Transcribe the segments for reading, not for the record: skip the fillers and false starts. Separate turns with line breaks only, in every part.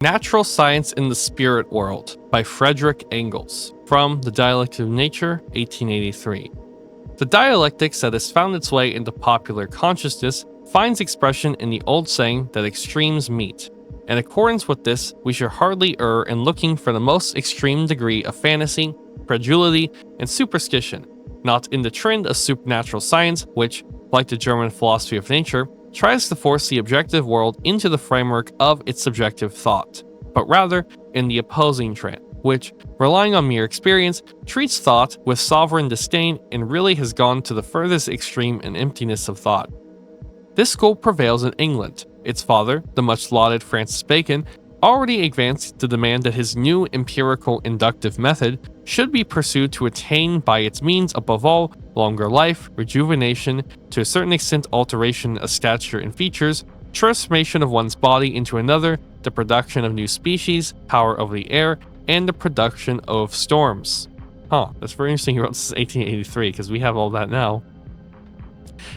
Natural Science in the Spirit World by Frederick Engels, from The Dialectic of Nature, 1883. The dialectics that has found its way into popular consciousness finds expression in the old saying that extremes meet. In accordance with this, we should hardly err in looking for the most extreme degree of fantasy, credulity, and superstition, not in the trend of supernatural science, which, like the German philosophy of nature, tries to force the objective world into the framework of its subjective thought, but rather in the opposing trend, which, relying on mere experience, treats thought with sovereign disdain and really has gone to the furthest extreme in emptiness of thought. This school prevails in England. Its father, the much lauded Francis Bacon, already advanced to demand that his new empirical inductive method should be pursued to attain by its means above all longer life, rejuvenation, to a certain extent alteration of stature and features, transformation of one's body into another, the production of new species, power over the air, and the production of storms. That's very interesting he wrote this in 1883 because we have all that now.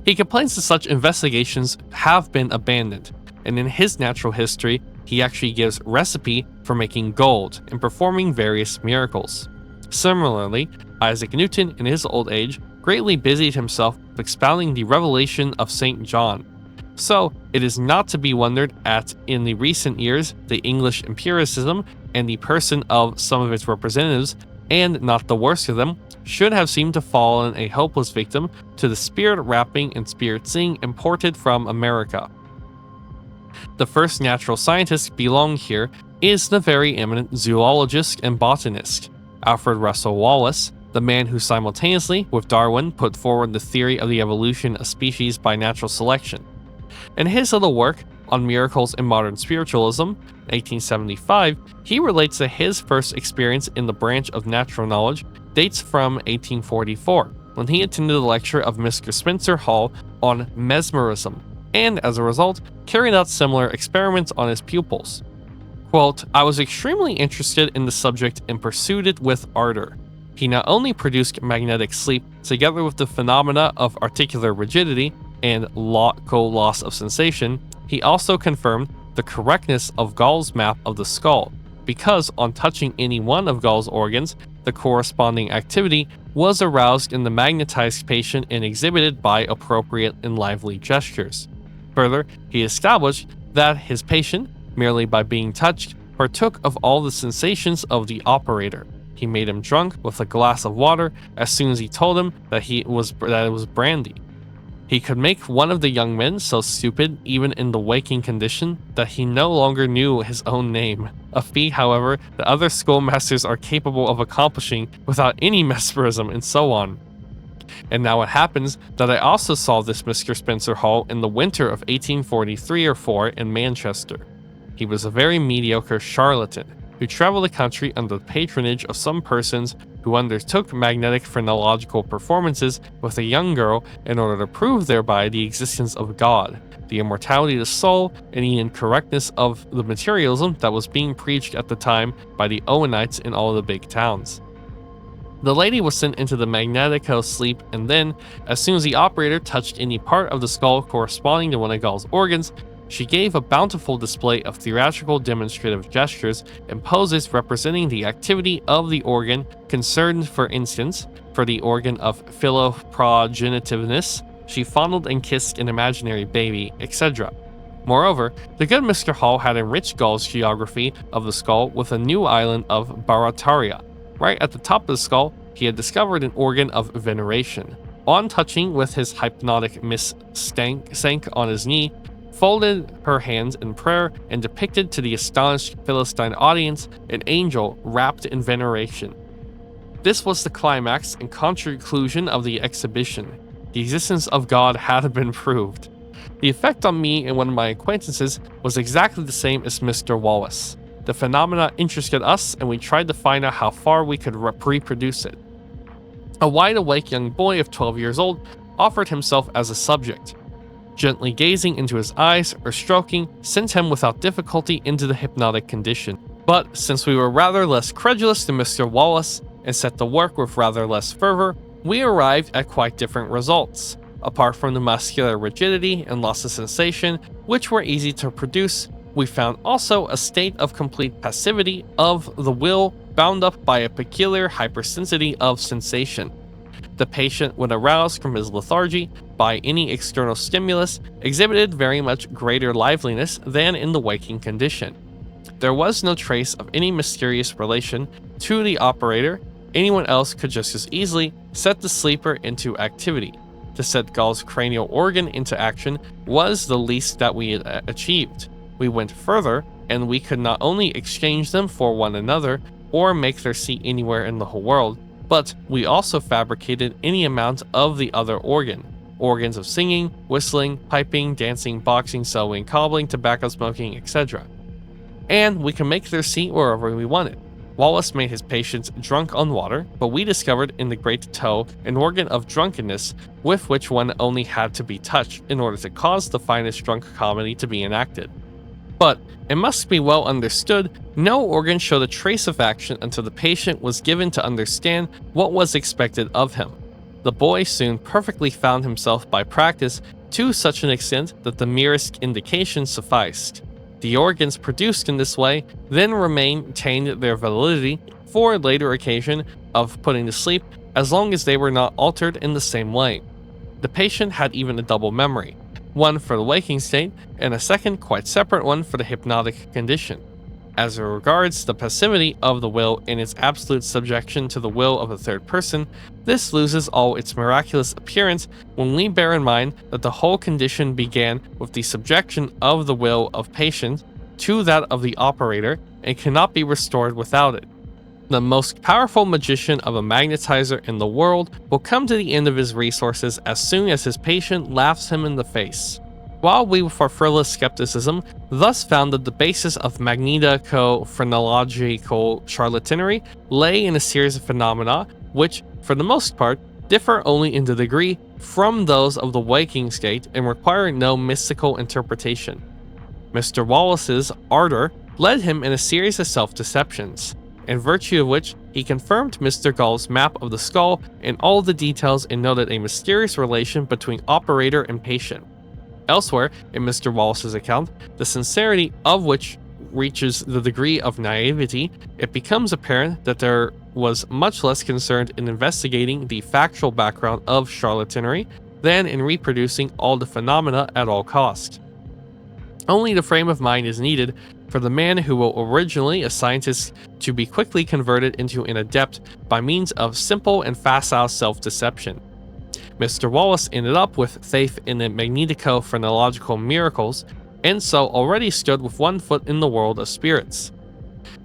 He complains that such investigations have been abandoned, and in his natural history, he actually gives recipe for making gold and performing various miracles. Similarly, Isaac Newton, in his old age, greatly busied himself with expounding the revelation of St. John. So, it is not to be wondered at in the recent years the English empiricism and the person of some of its representatives, and not the worst of them, should have seemed to fallen a hopeless victim to the spirit rapping and spirit singing imported from America. The first natural scientist belonging here is the very eminent zoologist and botanist, Alfred Russel Wallace, the man who simultaneously, with Darwin, put forward the theory of the evolution of species by natural selection. In his little work on miracles in modern spiritualism, 1875, he relates that his first experience in the branch of natural knowledge dates from 1844, when he attended a lecture of Mr. Spencer Hall on mesmerism, and as a result, carried out similar experiments on his pupils. Quote, "I was extremely interested in the subject and pursued it with ardor. He not only produced magnetic sleep together with the phenomena of articular rigidity and loss of sensation, he also confirmed the correctness of Gall's map of the skull, because on touching any one of Gall's organs, the corresponding activity was aroused in the magnetized patient and exhibited by appropriate and lively gestures. Further, he established that his patient, merely by being touched, partook of all the sensations of the operator. He made him drunk with a glass of water as soon as he told him that it was brandy. He could make one of the young men so stupid, even in the waking condition, that he no longer knew his own name, a feat, however, that other schoolmasters are capable of accomplishing without any mesmerism, and so on. And now it happens that I also saw this Mr. Spencer Hall in the winter of 1843 or 4 in Manchester. He was a very mediocre charlatan, who traveled the country under the patronage of some persons who undertook magnetic phrenological performances with a young girl in order to prove thereby the existence of God, the immortality of the soul, and the incorrectness of the materialism that was being preached at the time by the Owenites in all the big towns. The lady was sent into the magnetico sleep, and then, as soon as the operator touched any part of the skull corresponding to one of Gall's organs, she gave a bountiful display of theatrical demonstrative gestures and poses representing the activity of the organ concerned. For instance, for the organ of philoprogenitiveness, she fondled and kissed an imaginary baby, etc. Moreover, the good Mr. Hall had enriched Gall's geography of the skull with a new island of Barataria. Right at the top of the skull, he had discovered an organ of veneration. On touching with his hypnotic Miss sank on his knee, folded her hands in prayer, and depicted to the astonished Philistine audience an angel wrapped in veneration. This was the climax and conclusion of the exhibition. The existence of God had been proved. The effect on me and one of my acquaintances was exactly the same as Mr. Wallace. The phenomena interested us, and we tried to find out how far we could reproduce it. A wide-awake young boy of 12 years old offered himself as a subject. Gently gazing into his eyes or stroking sent him without difficulty into the hypnotic condition. But since we were rather less credulous than Mr. Wallace and set to work with rather less fervor, we arrived at quite different results. Apart from the muscular rigidity and loss of sensation, which were easy to produce, We found also a state of complete passivity of the will bound up by a peculiar hypersensitivity of sensation. The patient, when aroused from his lethargy by any external stimulus, exhibited very much greater liveliness than in the waking condition. There was no trace of any mysterious relation to the operator. Anyone else could just as easily set the sleeper into activity. To set Gall's cranial organ into action was the least that we had achieved. We went further, and we could not only exchange them for one another or make their seat anywhere in the whole world, but we also fabricated any amount of the other organs of singing, whistling, piping, dancing, boxing, sewing, cobbling, tobacco smoking, etc. And we can make their seat wherever we wanted. Wallace made his patients drunk on water, but we discovered in the great toe an organ of drunkenness with which one only had to be touched in order to cause the finest drunk comedy to be enacted. But it must be well understood, no organ showed a trace of action until the patient was given to understand what was expected of him. The boy soon perfectly found himself by practice to such an extent that the merest indication sufficed. The organs produced in this way then retained their validity for a later occasion of putting to sleep as long as they were not altered in the same way. The patient had even a double memory, one for the waking state and a second quite separate one for the hypnotic condition. As regards the passivity of the will in its absolute subjection to the will of a third person, this loses all its miraculous appearance when we bear in mind that the whole condition began with the subjection of the will of patient to that of the operator and cannot be restored without it. The most powerful magician of a magnetizer in the world will come to the end of his resources as soon as his patient laughs him in the face. While we, for frivolous skepticism, thus found that the basis of magnetico-phrenological charlatanry lay in a series of phenomena which, for the most part, differ only in the degree from those of the waking state and require no mystical interpretation. Mr. Wallace's ardor led him in a series of self-deceptions, in virtue of which he confirmed Mr. Gall's map of the skull in all the details and noted a mysterious relation between operator and patient. Elsewhere, in Mr. Wallace's account, the sincerity of which reaches the degree of naivety, it becomes apparent that there was much less concerned in investigating the factual background of charlatanry than in reproducing all the phenomena at all cost. Only the frame of mind is needed for the man who will originally a scientist to be quickly converted into an adept by means of simple and facile self-deception. Mr. Wallace ended up with faith in the magnetico-phrenological miracles, and so already stood with one foot in the world of spirits.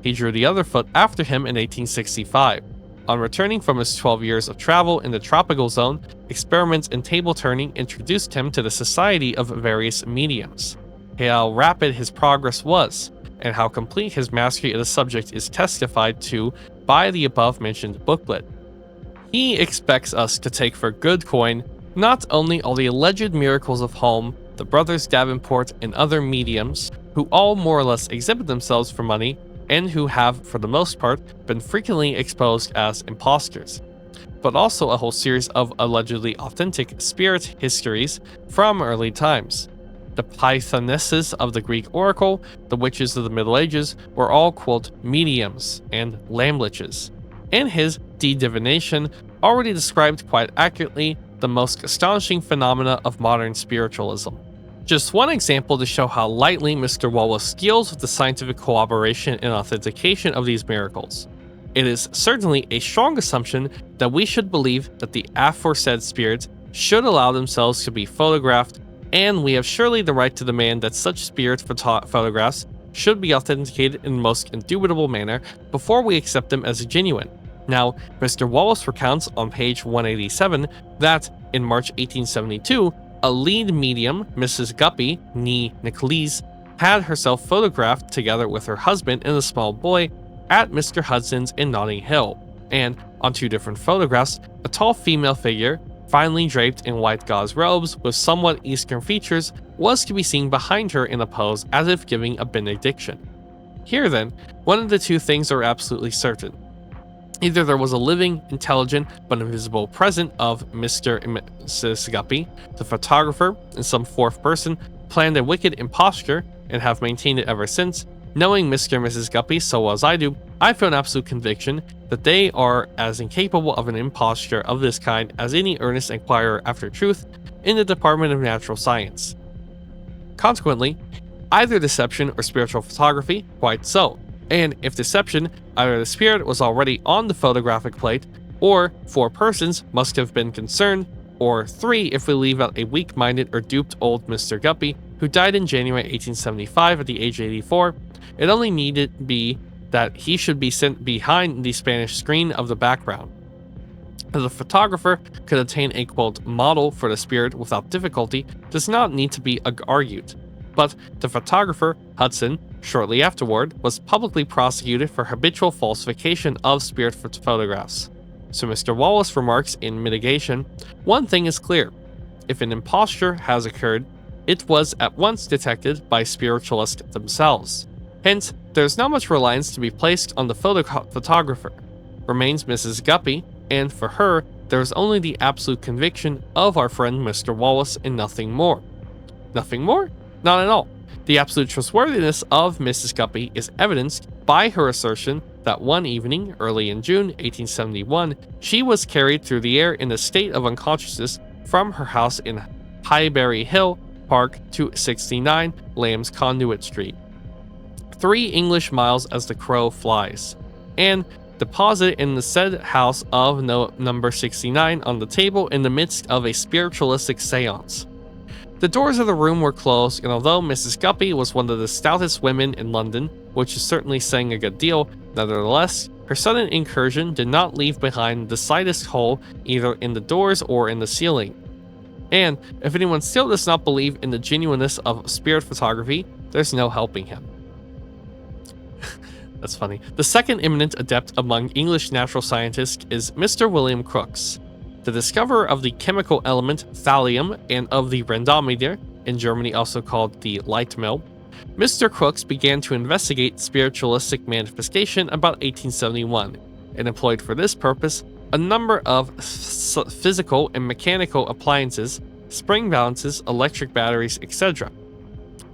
He drew the other foot after him in 1865. On returning from his 12 years of travel in the tropical zone, experiments in table turning introduced him to the society of various mediums. How rapid his progress was, and how complete his mastery of the subject is testified to by the above-mentioned booklet. He expects us to take for good coin not only all the alleged miracles of Holme, the brothers Davenport, and other mediums, who all more or less exhibit themselves for money, and who have, for the most part, been frequently exposed as impostors, but also a whole series of allegedly authentic spirit histories from early times. The pythonesses of the Greek oracle, the witches of the Middle Ages, were all, quote, mediums and lambliches. In his De Divination, already described quite accurately the most astonishing phenomena of modern spiritualism. Just one example to show how lightly Mr. Wallace deals with the scientific corroboration and authentication of these miracles. It is certainly a strong assumption that we should believe that the aforesaid spirits should allow themselves to be photographed, and we have surely the right to demand that such spirit photographs should be authenticated in the most indubitable manner before we accept them as genuine. Now, Mr. Wallace recounts on page 187 that, in March 1872, a lead medium, Mrs. Guppy, nee Nicolese, had herself photographed together with her husband and a small boy at Mr. Hudson's in Notting Hill, and on two different photographs, a tall female figure, finely draped in white gauze robes with somewhat Eastern features, was to be seen behind her in a pose as if giving a benediction. Here then, one of the two things are absolutely certain. Either there was a living, intelligent, but invisible presence of Mr. and Mrs. Guppy, the photographer, and some fourth person, planned a wicked imposture, and have maintained it ever since. Knowing Mr. and Mrs. Guppy so well as I do, I feel an absolute conviction that they are as incapable of an imposture of this kind as any earnest inquirer after truth in the Department of Natural Science. Consequently, either deception or spiritual photography, quite so. And if deception, either the spirit was already on the photographic plate, or 4 persons must have been concerned, or 3 if we leave out a weak-minded or duped old Mr. Guppy who died in January 1875 at the age of 84. It only needed be that he should be sent behind the Spanish screen of the background. The photographer could obtain a quote model for the spirit without difficulty does not need to be argued. But the photographer, Hudson, shortly afterward, was publicly prosecuted for habitual falsification of spirit photographs. So Mr. Wallace remarks in mitigation, one thing is clear. If an imposture has occurred, it was at once detected by spiritualists themselves. Hence, there is not much reliance to be placed on the photographer. Remains Mrs. Guppy, and for her, there is only the absolute conviction of our friend Mr. Wallace and nothing more. Nothing more? Not at all. The absolute trustworthiness of Mrs. Guppy is evidenced by her assertion that one evening, early in June 1871, she was carried through the air in a state of unconsciousness from her house in Highbury Hill Park to 69 Lamb's Conduit Street, 3 English miles as the crow flies, and deposited in the said house of number 69 on the table in the midst of a spiritualistic seance. The doors of the room were closed, and although Mrs. Guppy was one of the stoutest women in London, which is certainly saying a good deal, nevertheless, her sudden incursion did not leave behind the slightest hole either in the doors or in the ceiling. And if anyone still does not believe in the genuineness of spirit photography, there's no helping him. That's funny. The second eminent adept among English natural scientists is Mr. William Crookes, the discoverer of the chemical element thallium and of the rendometer, in Germany also called the light mill. Mr. Crookes began to investigate spiritualistic manifestation about 1871, and employed for this purpose a number of physical and mechanical appliances, spring balances, electric batteries, etc.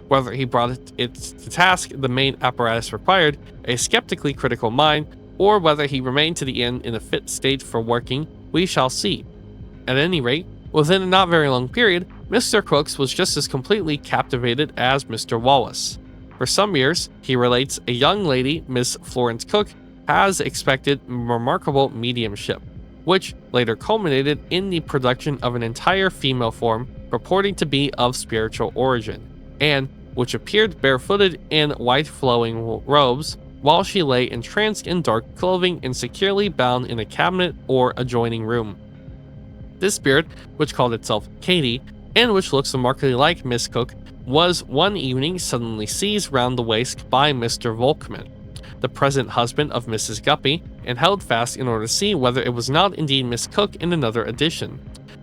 Whether he brought it to task the main apparatus required a skeptically critical mind, or whether he remained to the end in a fit state for working, we shall see. At any rate, within a not very long period, Mr. Crookes was just as completely captivated as Mr. Wallace. For some years, he relates, a young lady, Miss Florence Cook, has expected remarkable mediumship, which later culminated in the production of an entire female form purporting to be of spiritual origin, and which appeared barefooted in white flowing robes, while she lay entranced in dark clothing and securely bound in a cabinet or adjoining room. This spirit, which called itself Katie, and which looks remarkably like Miss Cook, was one evening suddenly seized round the waist by Mr. Volkman, the present husband of Mrs. Guppy, and held fast in order to see whether it was not indeed Miss Cook in another edition.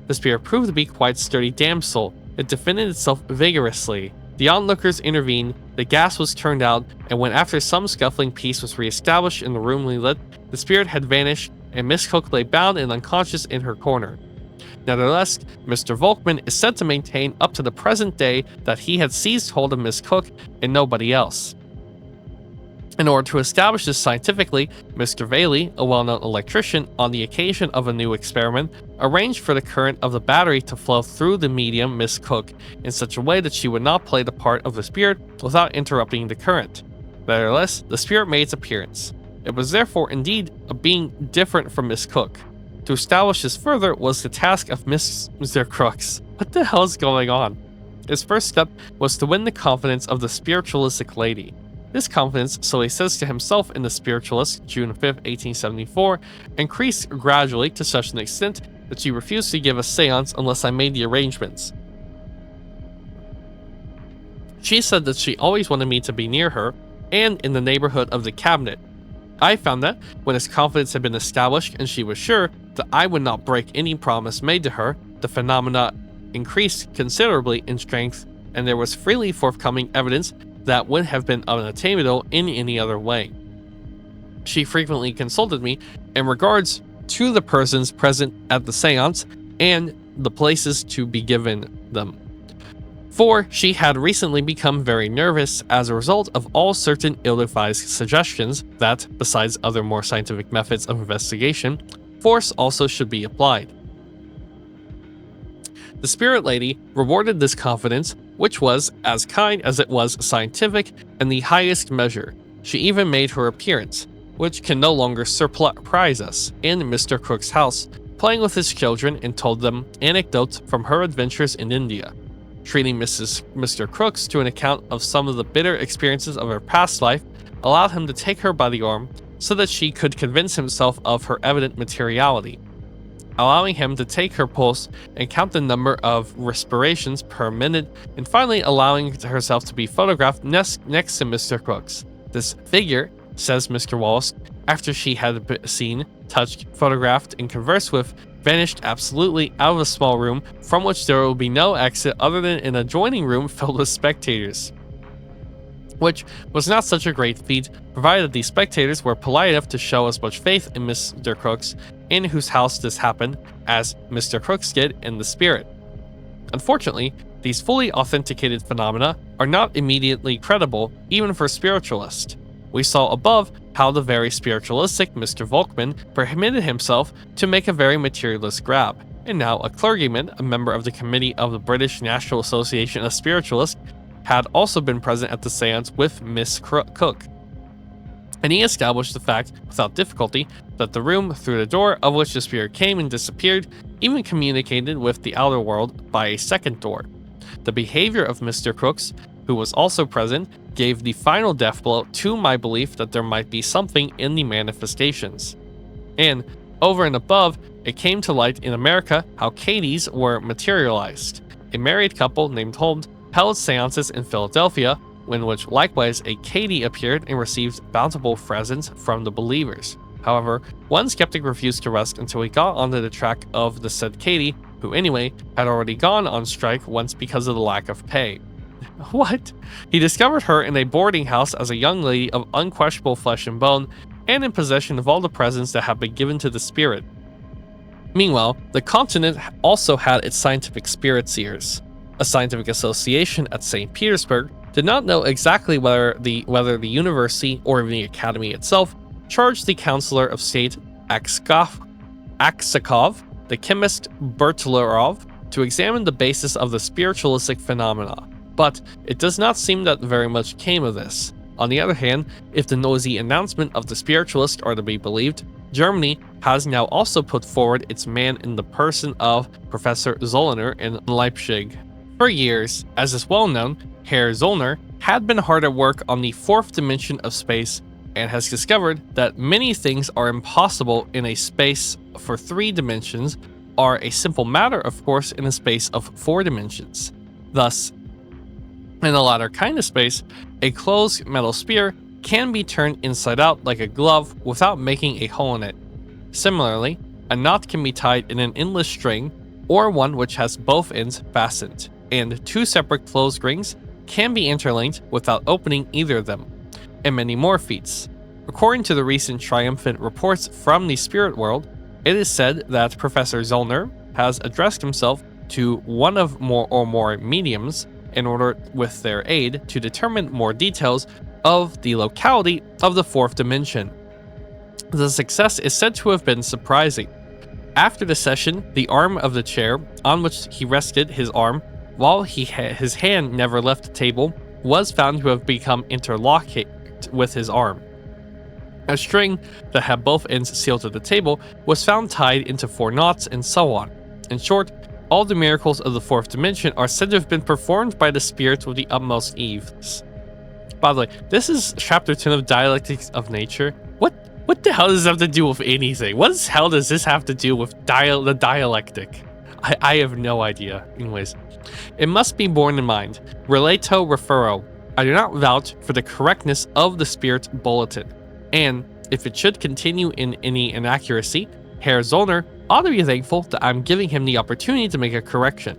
The spirit proved to be quite sturdy damsel. It defended itself vigorously. The onlookers intervened, the gas was turned out, and when after some scuffling peace was re-established in the room lit, the spirit had vanished, and Miss Cook lay bound and unconscious in her corner. Nevertheless, Mr. Volkman is said to maintain up to the present day that he had seized hold of Miss Cook and nobody else. In order to establish this scientifically, Mr. Bailey, a well-known electrician, on the occasion of a new experiment, arranged for the current of the battery to flow through the medium Miss Cook in such a way that she would not play the part of the spirit without interrupting the current. Nevertheless, the spirit made its appearance. It was therefore indeed a being different from Miss Cook. To establish this further was the task of Mr. Crookes. What the hell is going on? His first step was to win the confidence of the spiritualistic lady. This confidence, so he says to himself in The Spiritualist, June 5, 1874, increased gradually to such an extent that she refused to give a seance unless I made the arrangements. She said that she always wanted me to be near her and in the neighborhood of the cabinet. I found that, when his confidence had been established and she was sure that I would not break any promise made to her, the phenomena increased considerably in strength, and there was freely forthcoming evidence that would have been unattainable in any other way. She frequently consulted me in regards to the persons present at the seance and the places to be given them. For she had recently become very nervous as a result of all certain ill-advised suggestions that, besides other more scientific methods of investigation, force also should be applied. The Spirit Lady rewarded this confidence, which was as kind as it was scientific in the highest measure. She even made her appearance, which can no longer surprise us, in Mr. Crook's house, playing with his children and told them anecdotes from her adventures in India, treating Mr. Crooks to an account of some of the bitter experiences of her past life, allowed him to take her by the arm so that she could convince himself of her evident materiality, allowing him to take her pulse and count the number of respirations per minute, and finally allowing herself to be photographed next to Mr. Crooks. This figure, says Mr. Wallace, after she had seen, touched, photographed, and conversed with, vanished absolutely out of a small room from which there will be no exit other than an adjoining room filled with spectators. Which was not such a great feat, provided the spectators were polite enough to show as much faith in Mr. Crooks, in whose house this happened, as Mr. Crooks did in the spirit. Unfortunately, these fully authenticated phenomena are not immediately credible even for spiritualists. We saw above how the very spiritualistic Mr. Volkman permitted himself to make a very materialist grab, and now a clergyman, a member of the committee of the British National Association of Spiritualists, had also been present at the seance with Miss Cook. And he established the fact, without difficulty, that the room through the door of which the spirit came and disappeared even communicated with the outer world by a second door. The behavior of Mr. Crooks, who was also present, gave the final death blow to my belief that there might be something in the manifestations. And, over and above, it came to light in America how Katie's were materialized. A married couple named Holmes held seances in Philadelphia, in which likewise a Katie appeared and received bountiful presents from the believers. However, one skeptic refused to rest until he got onto the track of the said Katie, who anyway had already gone on strike once because of the lack of pay. What? He discovered her in a boarding house as a young lady of unquestionable flesh and bone, and in possession of all the presents that had been given to the spirit. Meanwhile, the continent also had its scientific spirit seers. A scientific association at St. Petersburg did not know exactly whether the university or even the academy itself charged the Counselor of State Aksakov, the chemist Bertlerov, to examine the basis of the spiritualistic phenomena, but it does not seem that very much came of this. On the other hand, if the noisy announcement of the spiritualist are to be believed, Germany has now also put forward its man in the person of Professor Zollner in Leipzig. For years, as is well known, Herr Zollner had been hard at work on the fourth dimension of space and has discovered that many things are impossible in a space for 3 dimensions are a simple matter, of course, in a space of 4 dimensions. Thus, in the latter kind of space, a closed metal sphere can be turned inside out like a glove without making a hole in it. Similarly, a knot can be tied in an endless string, or one which has both ends fastened, and 2 separate closed rings can be interlinked without opening either of them, and many more feats. According to the recent triumphant reports from the spirit world, it is said that Professor Zollner has addressed himself to one of more mediums in order, with their aid, to determine more details of the locality of the 4th dimension. The success is said to have been surprising. After the session, the arm of the chair on which he rested his arm while his hand never left the table was found to have become interlocked with his arm. A string that had both ends sealed to the table was found tied into 4 knots, and so on. In short, all the miracles of the 4th dimension are said to have been performed by the spirits with the utmost ease. By the way, this is chapter 10 of Dialectics of Nature. What the hell does this have to do with anything? What the hell does this have to do with the dialectic? I have no idea. Anyways, it must be borne in mind, relato refero, I do not vouch for the correctness of the spirit's bulletin, and if it should continue in any inaccuracy, Herr Zollner ought to be thankful that I'm giving him the opportunity to make a correction.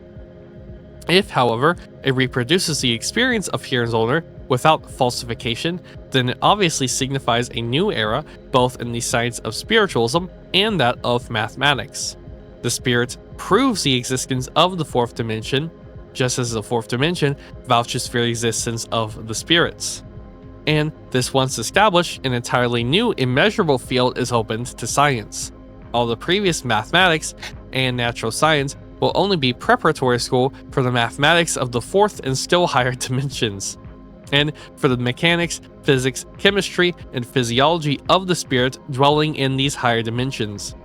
If, however, it reproduces the experience of Herr Zollner without falsification, then it obviously signifies a new era both in the science of spiritualism and that of mathematics. The spirit proves the existence of the 4th dimension, just as the fourth dimension vouches for the existence of the spirits. And this once established, an entirely new immeasurable field is opened to science. All the previous mathematics and natural science will only be preparatory school for the mathematics of the fourth and still higher dimensions, and for the mechanics, physics, chemistry, and physiology of the spirit dwelling in these higher dimensions.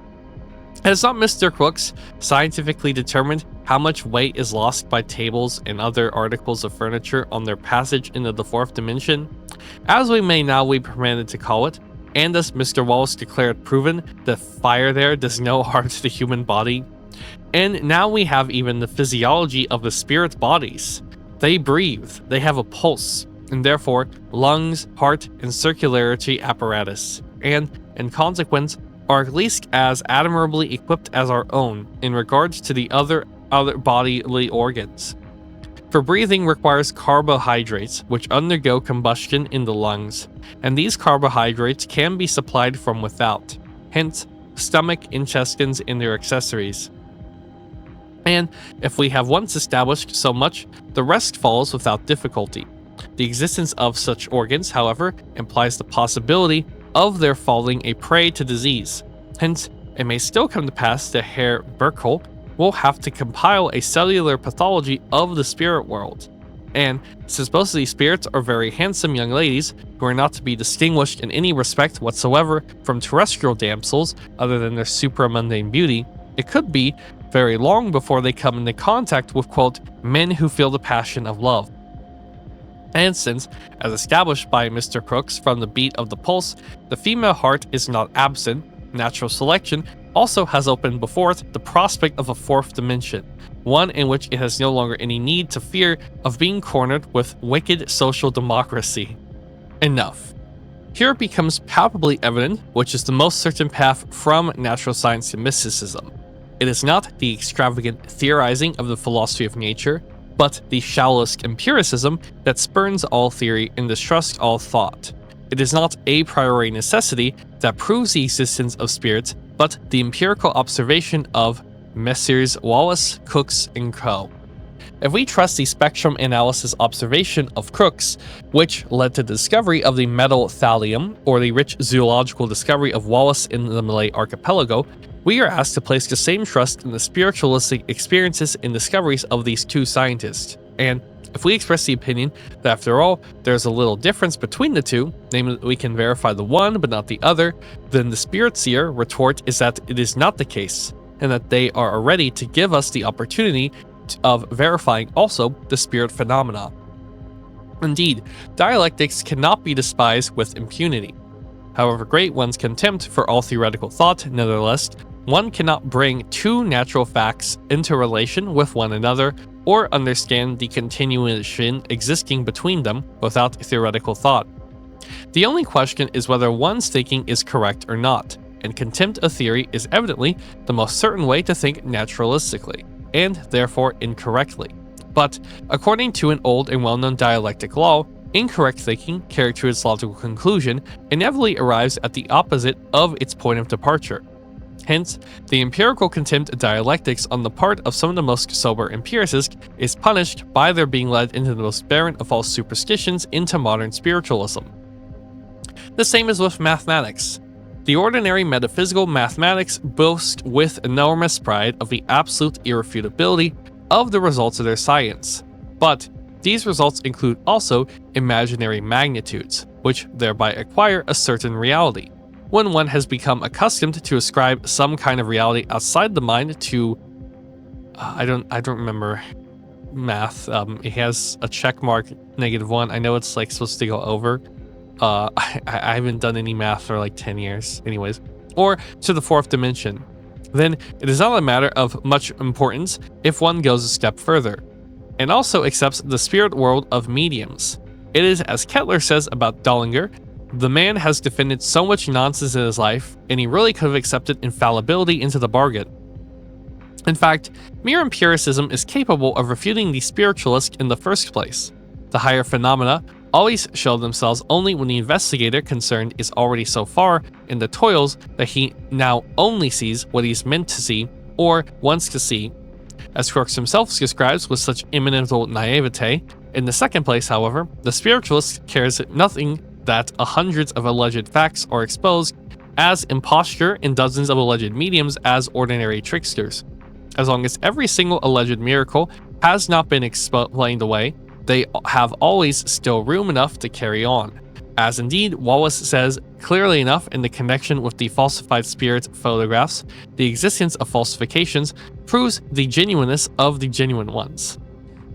Has not Mr. Crooks scientifically determined how much weight is lost by tables and other articles of furniture on their passage into the fourth dimension, as we may now be permitted to call it, and as Mr. Wallace declared proven that fire there does no harm to the human body? And now we have even the physiology of the spirit bodies. They breathe, they have a pulse, and therefore lungs, heart, and circulatory apparatus, and, in consequence, are at least as admirably equipped as our own in regards to the other bodily organs. For breathing requires carbohydrates, which undergo combustion in the lungs, and these carbohydrates can be supplied from without, hence stomach, intestines, and their accessories. And if we have once established so much, the rest follows without difficulty. The existence of such organs, however, implies the possibility of their falling a prey to disease. Hence, it may still come to pass that Herr Burkle will have to compile a cellular pathology of the spirit world. And since most of these spirits are very handsome young ladies who are not to be distinguished in any respect whatsoever from terrestrial damsels other than their supramundane beauty, it could be very long before they come into contact with, quote, men who feel the passion of love. And since, as established by Mr. Crooks from the beat of the pulse, the female heart is not absent, natural selection also has opened before it the prospect of a fourth dimension, one in which it has no longer any need to fear of being cornered with wicked social democracy. Enough. Here it becomes palpably evident which is the most certain path from natural science to mysticism. It is not the extravagant theorizing of the philosophy of nature, but the shallowest empiricism that spurns all theory and distrusts all thought. It is not a priori necessity that proves the existence of spirits, but the empirical observation of Messrs. Wallace, Crookes, and Co. If we trust the spectrum analysis observation of Crookes, which led to the discovery of the metal thallium, or the rich zoological discovery of Wallace in the Malay archipelago, we are asked to place the same trust in the spiritualistic experiences and discoveries of these two scientists. And if we express the opinion that after all, there's a little difference between the two, namely that we can verify the one but not the other, then the spirit seer retort is that it is not the case, and that they are ready to give us the opportunity of verifying also the spirit phenomena. Indeed, dialectics cannot be despised with impunity. However great one's contempt for all theoretical thought, nevertheless, one cannot bring two natural facts into relation with one another or understand the continuation existing between them without theoretical thought. The only question is whether one's thinking is correct or not, and contempt of theory is evidently the most certain way to think naturalistically, and therefore incorrectly. But, according to an old and well-known dialectic law, incorrect thinking, carried to its logical conclusion, inevitably arrives at the opposite of its point of departure. Hence, the empirical contempt of dialectics on the part of some of the most sober empiricists is punished by their being led into the most barren of all superstitions into modern spiritualism. The same is with mathematics. The ordinary metaphysical mathematics boast with enormous pride of the absolute irrefutability of the results of their science. But these results include also imaginary magnitudes, which thereby acquire a certain reality. When one has become accustomed to ascribe some kind of reality outside the mind to, I don't remember math. It has a check mark, -1. I know it's like supposed to go over. I haven't done any math for like 10 years, anyways. Or to the fourth dimension. Then it is not a matter of much importance if one goes a step further, and also accepts the spirit world of mediums. It is as Kettler says about Dullinger. The man has defended so much nonsense in his life, and he really could have accepted infallibility into the bargain. In fact, mere empiricism is capable of refuting the spiritualist in the first place. The higher phenomena always show themselves only when the investigator concerned is already so far in the toils that he now only sees what he's meant to see or wants to see. as Crookes himself describes with such imminent naivete. In the second place, however, the spiritualist cares nothing that hundreds of alleged facts are exposed as imposture in dozens of alleged mediums as ordinary tricksters. As long as every single alleged miracle has not been explained away, they have always still room enough to carry on. As indeed Wallace says clearly enough in the connection with the falsified spirit photographs, the existence of falsifications proves the genuineness of the genuine ones.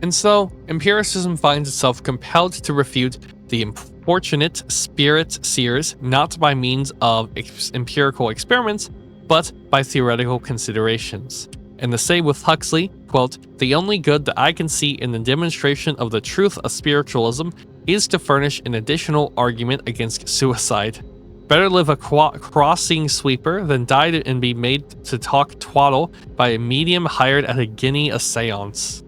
And so, empiricism finds itself compelled to refute the importunate spirit seers not by means of empirical experiments, but by theoretical considerations. And to say with Huxley, quote, "The only good that I can see in the demonstration of the truth of spiritualism is to furnish an additional argument against suicide. Better live a crossing sweeper than die and be made to talk twaddle by a medium hired at a guinea a seance."